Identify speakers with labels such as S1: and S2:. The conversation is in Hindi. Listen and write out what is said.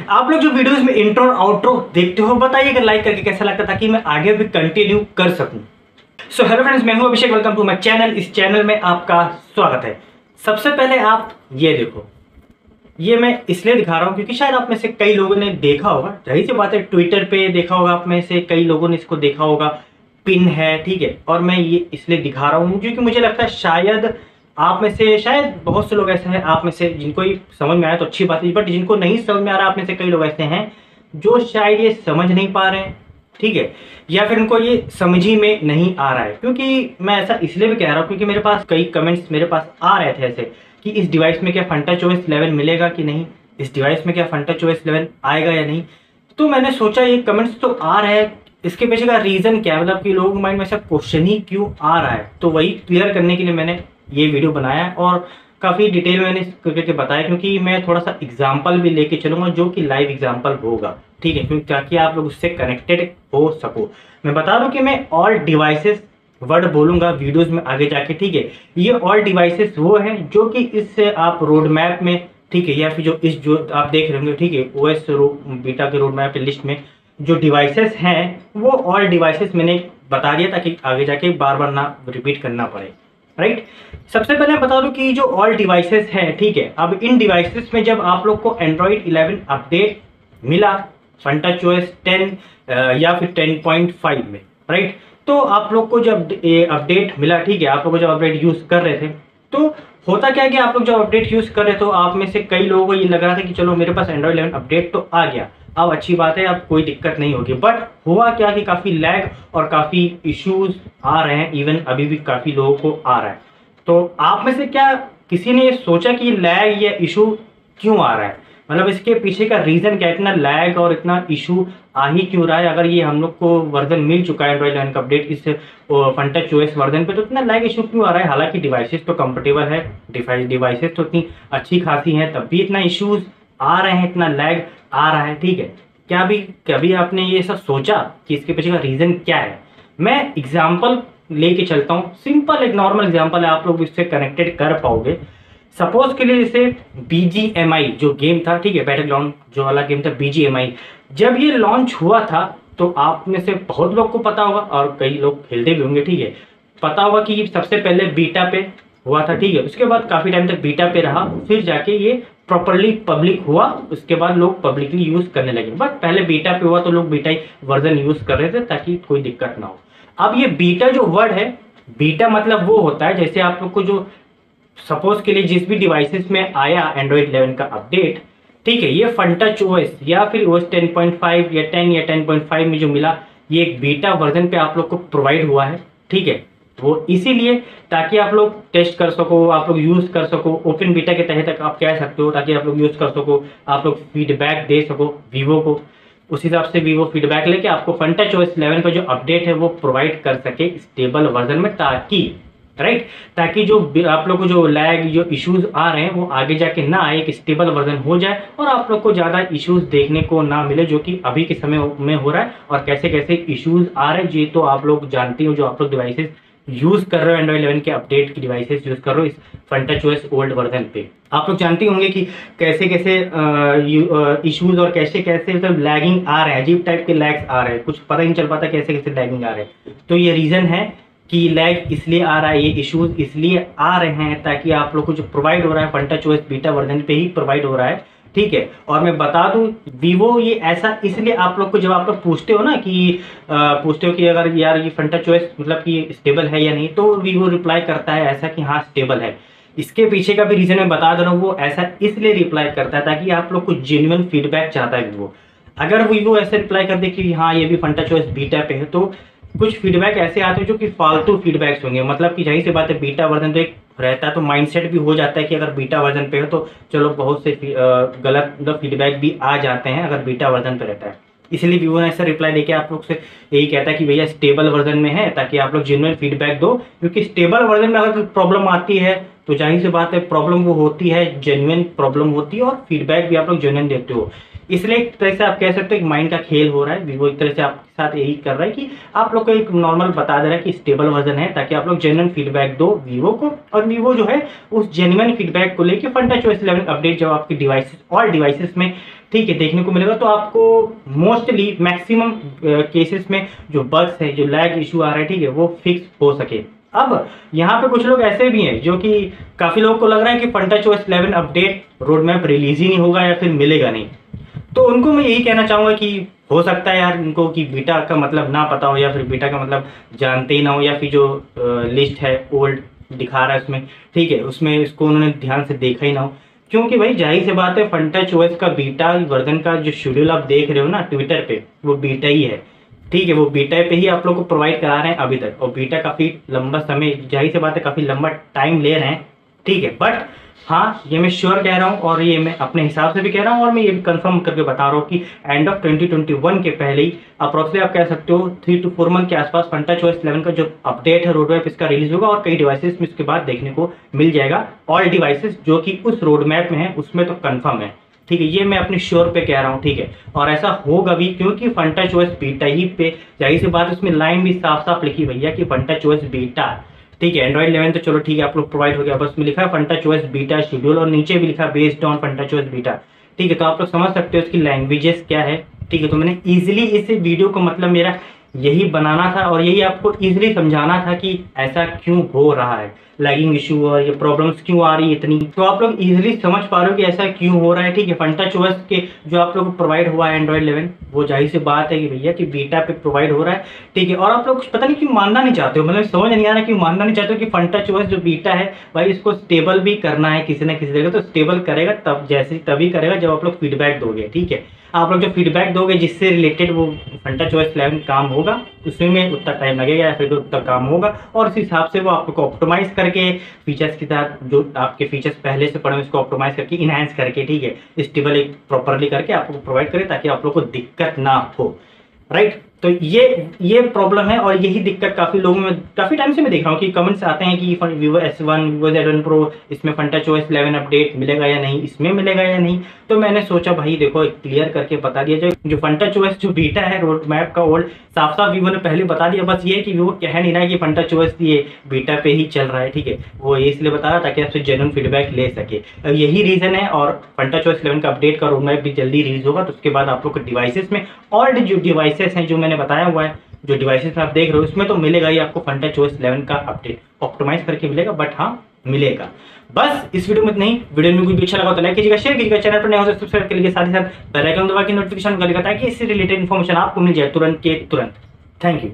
S1: आप लोग जो वीडियोस में इंट्रो और आउट्रो देखते हो बताइएगा लाइक करके कैसा लगता है, ताकि मैं आगे भी कंटिन्यू कर सकूं। सो हेलो फ्रेंड्स, मैं हूं अभिषेक, वेलकम टू माय चैनल। इस चैनल में आपका स्वागत है। सबसे पहले आप ये देखो, ये मैं इसलिए दिखा रहा हूं क्योंकि शायद आप में से कई लोगों ने देखा होगा, जाहिर सी बात है ट्विटर पे देखा होगा, आप में से कई लोगों ने इसको देखा होगा, पिन है, ठीक है। और मैं ये इसलिए दिखा रहा हूँ क्योंकि मुझे लगता है शायद आप में से, शायद बहुत से लोग ऐसे हैं आप में से जिनको ये समझ में आया तो अच्छी बात है, बट जिनको नहीं समझ में आ रहा आप में से कई लोग ऐसे हैं जो शायद ये समझ नहीं पा रहे हैं, ठीक है, या फिर उनको ये समझ ही में नहीं आ रहा है। क्योंकि मैं ऐसा इसलिए भी कह रहा हूँ क्योंकि मेरे पास कई कमेंट्स मेरे पास आ रहे थे ऐसे कि इस डिवाइस में क्या FunTouchOS 11 मिलेगा कि नहीं, इस डिवाइस में क्या FunTouchOS 11 आएगा या नहीं। तो मैंने सोचा ये कमेंट्स तो आ रहे हैं, इसके पीछे का रीजन क्या है, मतलब कि लोगों के माइंड में ऐसा क्वेश्चन ही क्यों आ रहा है। तो वही क्लियर करने के लिए मैंने ये वीडियो बनाया और काफ़ी डिटेल में मैंने करके बताया, क्योंकि मैं थोड़ा सा एग्जाम्पल भी लेके चलूंगा जो कि लाइव एग्जाम्पल होगा, ठीक है, क्योंकि ताकि आप लोग उससे कनेक्टेड हो सको। मैं बता दूं कि मैं ऑल डिवाइसेस वर्ड बोलूंगा वीडियोस में आगे जाके, ठीक है। ये ऑल डिवाइसेस वो हैं जो कि इस आप रोड मैप में, ठीक है, या फिर जो आप देख रहे होंगे, ठीक है, OS बीटा के रोड मैप लिस्ट में जो डिवाइसेस हैं वो ऑल डिवाइसेस मैंने बता दिया ताकि आगे जाके बार बार ना रिपीट करना पड़े, राइट। सबसे पहले मैं बता दूं कि जो ऑल डिवाइसेस हैं, ठीक है, अब इन डिवाइसेस में जब आप लोग को एंड्रॉइड 11 अपडेट मिला FunTouchOS 10 या फिर 10.5 में, राइट, तो आप लोग को जब अपडेट मिला, ठीक है, आप लोग को जब अपडेट यूज कर रहे थे तो होता क्या है कि आप लोग जब अपडेट यूज कर रहे थे तो आप में से कई लोगों को ये लग रहा था कि चलो मेरे पास एंड्रॉइड 11 अपडेट तो आ गया, अब अच्छी बात है, अब कोई दिक्कत नहीं होगी। बट हुआ क्या कि काफ़ी लैग और काफ़ी इश्यूज आ रहे हैं, इवन अभी भी काफ़ी लोगों को आ रहा है। तो आप में से क्या किसी ने सोचा कि लैग या इशू क्यों आ रहा है, मतलब इसके पीछे का रीज़न क्या है, इतना लैग और इतना इशू आ ही क्यों रहा है। अगर ये हम लोग को वर्जन मिल चुका है एंड्रॉइड 11 का अपडेट इस FunTouchOS वर्जन पे, तो इतना लैग इशू क्यों आ रहा है। हालांकि डिवाइसेस तो कंफर्टेबल है, डिवाइसेस तो इतनी अच्छी खासी हैं, तब भी इतना इश्यूज आ रहे हैं, इतना लैग आ रहा है, ठीक है। क्या भी कभी आपने ये सब सोचा कि इसके पीछे का रीजन क्या है। मैं एग्जांपल लेके चलता हूँ, सिंपल एक नॉर्मल एग्जांपल है, आप लोग इससे कनेक्टेड कर पाओगे। सपोज के लिए जैसे BGMI जो गेम था, ठीक है, बैटलग्राउंड जो वाला गेम था BGMI, जब ये लॉन्च हुआ था तो आप में से बहुत लोग को पता होगा और कई लोग खेलते भी होंगे, ठीक है, पता होगा कि सबसे पहले बीटा पे हुआ था, ठीक है, उसके बाद काफी टाइम तक बीटा पे रहा, फिर जाके ये प्रॉपर्ली पब्लिक हुआ, उसके बाद लोग पब्लिकली यूज करने लगे। बट पहले बीटा पे हुआ तो लोग बीटा वर्जन यूज कर रहे थे ताकि कोई दिक्कत ना हो। अब ये बीटा जो वर्ड है, बीटा मतलब वो होता है जैसे आप लोग को जो सपोज के लिए जिस भी डिवाइसेस में आया एंड्रॉइड 11 का अपडेट, ठीक है, ये FunTouchOS या फिर OS 10.5 या 10 या 10.5 में जो मिला, ये एक बीटा वर्जन पे आप लोग को प्रोवाइड हुआ है, ठीक है, वो इसीलिए ताकि आप लोग टेस्ट कर सको, आप लोग यूज कर सको, ओपन बीटा के तहत आप कह सकते हो, ताकि आप लोग यूज कर सको, आप लोग फीडबैक दे सको वीवो को, उस हिसाब से वीवो फीडबैक लेके आपको FunTouchOS 11 का जो अपडेट है वो प्रोवाइड कर सके स्टेबल वर्जन में, ताकि राइट, ताकि जो आप लोग को जो लैग जो इश्यूज आ रहे हैं वो आगे जाके ना आए, एक स्टेबल वर्जन हो जाए और आप लोग को ज़्यादा इश्यूज देखने को ना मिले जो कि अभी के समय में हो रहा है। और कैसे कैसे इश्यूज आ रहे हैं ये तो आप लोग जानते हो, जो आप लोग डिवाइसेस यूज कर रहे हो एंड्रॉइड 11 के अपडेट की डिवाइसेस यूज कर रहे हो इस FunTouchOS ओल्ड वर्जन पे, आप लोग जानते होंगे कि कैसे कैसे इश्यूज और कैसे कैसे मतलब लैगिंग आ रहे हैं, अजीब टाइप के लैग्स आ रहे हैं, कुछ पता ही नहीं चल पाता कैसे कैसे लैगिंग आ रहे हैं। तो ये रीजन है कि लैग इसलिए आ रहा है, ये इश्यूज इसलिए आ रहे हैं ताकि आप लोग को जो प्रोवाइड हो रहा है FunTouchOS बीटा वर्जन पे ही प्रोवाइड हो रहा है, ठीक है। और मैं बता दूं वीवो ये ऐसा इसलिए आप लोग को, जब आप लोग पूछते हो ना कि पूछते हो कि अगर यार ये FunTouchOS मतलब कि स्टेबल है या नहीं, तो वीवो रिप्लाई करता है ऐसा कि हाँ स्टेबल है। इसके पीछे का भी रीजन मैं बता दे रहा हूँ, वो ऐसा इसलिए रिप्लाई करता है ताकि आप लोग को जेन्युइन फीडबैक चाहता है वीवो। अगर वीवो ऐसे रिप्लाई कर दे कि हाँ ये भी FunTouchOS बीटा पे है, तो कुछ फीडबैक ऐसे आते हैं जो कि फालतू फीडबैक्स होंगे, मतलब कि जाहिर सी बात है बीटा वर्जन तो एक रहता है, तो माइंडसेट भी हो जाता है कि अगर बीटा वर्जन पे हो तो चलो बहुत से गलत मतलब फीडबैक भी आ जाते हैं अगर बीटा वर्जन पे रहता है। इसलिए वीवो ने ऐसा रिप्लाई देके आप लोग से यही कहता है कि भैया स्टेबल वर्जन में है, ताकि आप लोग जेन्युइन फीडबैक दो, क्योंकि स्टेबल वर्जन में अगर कोई प्रॉब्लम आती है तो जाहिर सी बात है प्रॉब्लम वो होती है, जेन्युइन प्रॉब्लम होती है और फीडबैक भी आप लोग जेन्युइन देते हो। इसलिए एक तरह से आप कह सकते हो कि माइंड का खेल हो रहा है, वीवो एक तरह से आपके साथ यही कर रहा है कि आप लोग को एक नॉर्मल बता दे रहा है कि स्टेबल वर्जन है, ताकि आप लोग जेन्युइन फीडबैक दो वीवो को, और वीवो जो है उस जेन्युइन फीडबैक को लेके FunTouchOS 11 अपडेट जब आपके डिवाइसेस ऑल डिवाइसेस में ठीक है, देखने को मिलेगा। तो आपको मोस्टली मैक्सिमम केसेस में जो बग्स है, जो लैग इशू आ रहा है, ठीक है, वो फिक्स हो सके। अब यहाँ पे कुछ लोग ऐसे भी हैं जो कि काफी लोगों को लग रहा है कि FunTouchOS 11 update road map release ही नहीं होगा या फिर मिलेगा नहीं। तो उनको मैं यही कहना चाहूंगा कि हो सकता है यार इनको कि बीटा का मतलब ना पता हो, या फिर बीटा का मतलब जानते ही ना हो, या फिर जो लिस्ट है ओल्ड दिखा रहा है उसमें, ठीक है, उसमें इसको उन्होंने ध्यान से देखा ही ना हो। क्योंकि भाई जाहिर सी बात है, FunTouchOS का बीटा वर्जन का जो शेड्यूल आप देख रहे हो ना ट्विटर पे, वो बीटा ही है, ठीक है, वो बीटा पे ही आप लोग को प्रोवाइड करा रहे हैं अभी तक। और बीटा काफी लंबा समय, जाहिर सी बात है काफी लंबा टाइम ले रहे हैं, ठीक है। बट हाँ, ये मैं श्योर कह रहा हूँ और ये मैं अपने हिसाब से भी कह रहा हूँ और मैं ये भी कंफर्म करके बता रहा हूँ कि एंड ऑफ 2021 के पहले ही अप्रोक्सीमेटली आप कह सकते हो 3 to 4 मंथ के आसपास FunTouchOS 11 का जो अपडेट है रोड मैप इसका रिलीज होगा और कई डिवाइसेस में इसके बाद देखने को मिल जाएगा। ऑल डिवाइसेस जो कि उस रोड मैप में है उसमें तो कंफर्म है, ठीक है, ये मैं अपनी श्योर पे कह रहा हूँ, ठीक है। और ऐसा होगा भी क्योंकि FunTouchOS बीटा ही पे, जाहिर सी बात उसमें लाइन भी साफ साफ लिखी भैया कि FunTouchOS बीटा, ठीक है। एंड्रॉइड 11 तो चलो ठीक है आप लोग प्रोवाइड हो गया, बस में लिखा है FunTouchOS बीटा शेड्यूल और नीचे भी लिखा है बेस्ड ऑन FunTouchOS बीटा, ठीक है। तो आप लोग समझ सकते हो इसकी लैंग्वेजेस क्या है, ठीक है। तो मैंने इजीली इस वीडियो को मतलब मेरा यही बनाना था और यही आपको इजीली समझाना था कि ऐसा क्यों हो रहा है, लैगिंग इशू और ये प्रॉब्लम्स क्यों आ रही है इतनी, तो आप लोग इजीली समझ पा रहे हो कि ऐसा क्यों हो रहा है, ठीक है। FunTouchOS के जो आप लोग को प्रोवाइड हुआ है एंड्रॉइड 11, वो जाहिर सी बात है कि भैया कि बीटा पे प्रोवाइड हो रहा है, ठीक है। और आप लोग पता नहीं क्यों मानना नहीं चाहते हो, मतलब समझ नहीं आ रहा कि मानना नहीं चाहते हो कि FunTouchOS जो बीटा है भाई इसको स्टेबल भी करना है किसी ना किसी जगह। तो स्टेबल करेगा तभी करेगा जब आप लोग फीडबैक दोगे, ठीक है। आप लोग जो फीडबैक दोगे जिससे रिलेटेड वो FunTouchOS 11 काम होगा उसमें उतना टाइम लगेगा या फिर उतना काम होगा और उस हिसाब से वो आपको ऑप्टिमाइज करके फीचर्स के साथ जो आपके फीचर्स पहले से पड़े हैं उसको ऑप्टिमाइज करके इनहैंस करके, ठीक है, स्टेबल प्रॉपरली करके आपको प्रोवाइड करे ताकि आप लोग को दिक्कत ना हो, राइट। तो ये प्रॉब्लम है और यही दिक्कत काफी लोगों में काफी टाइम से मैं देख रहा हूँ कि कमेंट्स आते हैं कि Vivo S1 Vivo Z1 Pro इसमें FunTouchOS 11 अपडेट मिलेगा या नहीं, इसमें मिलेगा या नहीं। तो मैंने सोचा भाई देखो क्लियर करके बता दिया जाए, जो FunTouchOS जो बीटा है रोड मैप का ओल्ड साफ साफ Vivo ने पहले बता दिया। बस ये है कि Vivo कह नहीं रहा है कि FunTouchOS ये बीटा पे ही चल रहा है, ठीक है, वो ये इसलिए बता रहा ताकि आपसे जेन्युइन फीडबैक ले सके, यही रीजन है। और FunTouchOS 11 का अपडेट का रोड मैप भी जल्दी रिलीज होगा, तो उसके बाद आप लोग को डिवाइसेस में ऑल्ड जो डिवाइसेस हैं जो मैंने बताया हुआ है, जो डिवाइसेस में आप देख रहे हो उसमें तो मिलेगा ही आपको FunTouchOS 11 का अपडेट ऑप्टिमाइज करके मिलेगा, बट हाँ मिलेगा। बस इस वीडियो में नहीं, वीडियो में कुछ अच्छा लगा तो लाइक कीजिएगा, शेयर कीजिएगा, चैनल पर नए हो तो सब्सक्राइब करिए, साथ ही साथ बेल आइकन दबा के नोटिफिकेशन कर ताकि इससे रिलेटेड इन्फॉर्मेशन आपको मिल जाए तुरंत के तुरंत। Thank you.